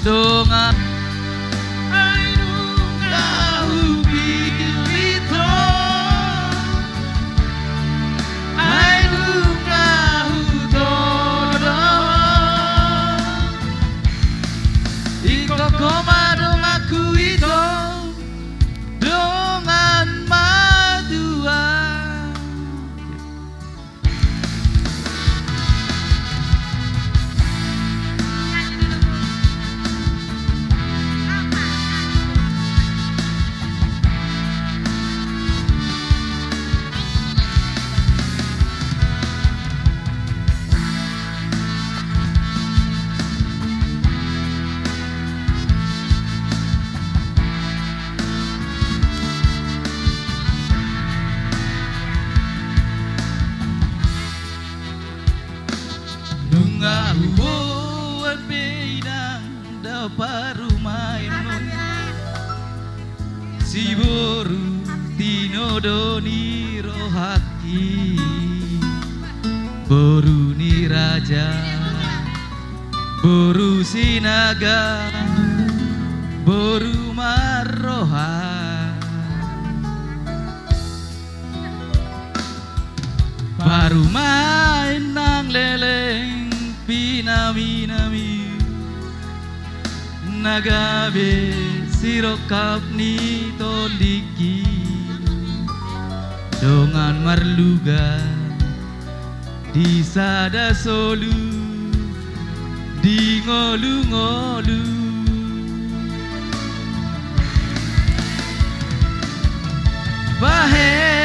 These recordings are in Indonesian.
Dongan ay nunca humilito, ay nunca todo. Ikaw komadong aku ito dengan madua. Nunga hubuan pinang dapat rumaimun si boru tinodoni rohaki boru ni raja boru sinaga boru maroha baru main nang leleng pinami-nami nagabe sirokap ni tondiki dongan marluga di sada solu di ngolu-ngolu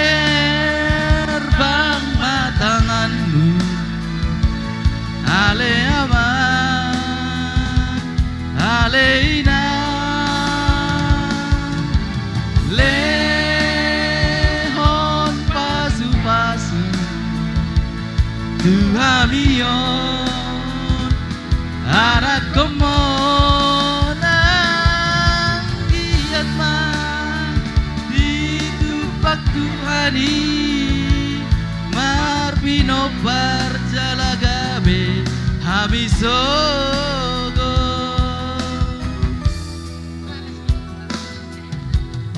baher bang matanganmu ale aman aleina lehon pasu-pasu tuhamion anak kemonang giat mah ditupak Tuhani marpino parjalagabe habisogo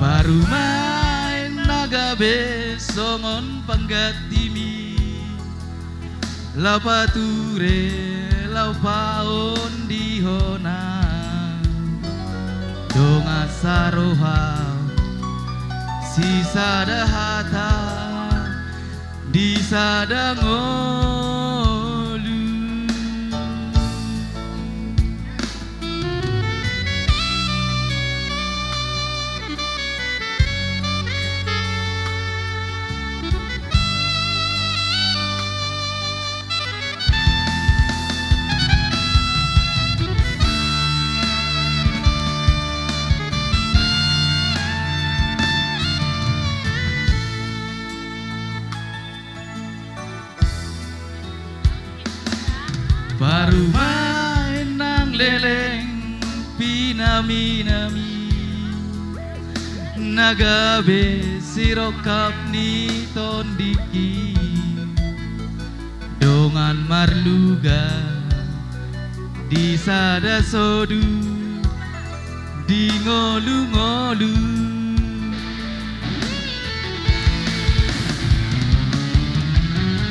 baru main nagabe songon panggatimi lapature laupaon dihona donga saroha sisa dahata di sadangolu baru main nang leleng pinami-nami nagabe sirokap ni tondiki dongan marluga di sada sodu di ngolu-ngolu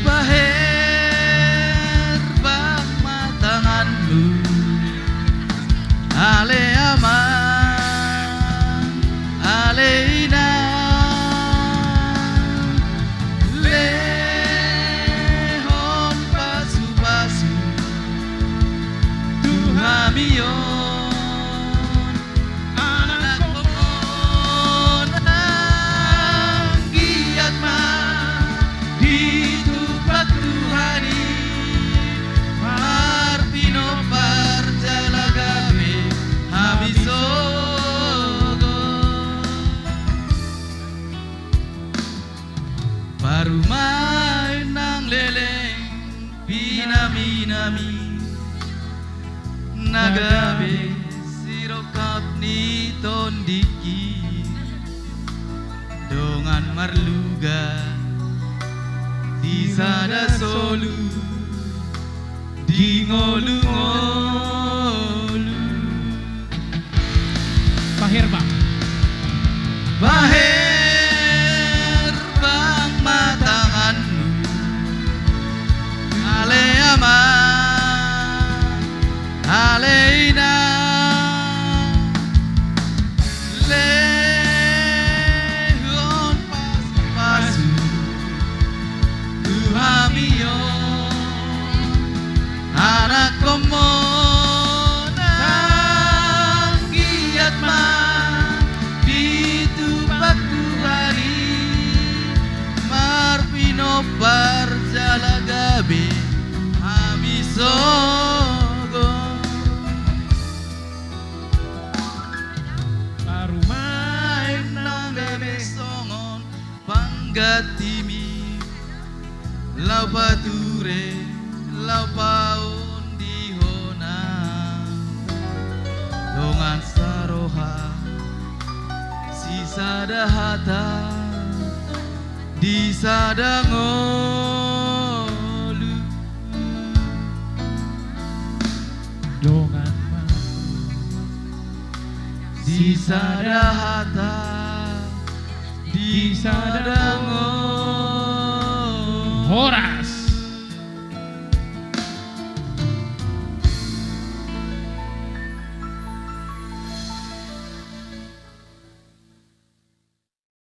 bahe ale aman aleina lehon pasu-pasu tuhamion anak kemonang giat mah ditupak Tuhani marpino parjalagabe habisogo baru main nang leleng pinami-nami nagabe sirokap ni tondiki dongan marluga di sada solu di ngolu-ngolu Baherbang. Baherbang matanganmu Aleama Aleina Lehon pas-pasu Tuhamio Anak komonan giat mah ditupak Tuhari Marpino parjalagabe amisogo Parumain nang bebek songon panggatimi Lau bature lau paun dihona Dongan saroha sisa dahata di sadangolu Dongan sisa dahata di sadangolu Hora.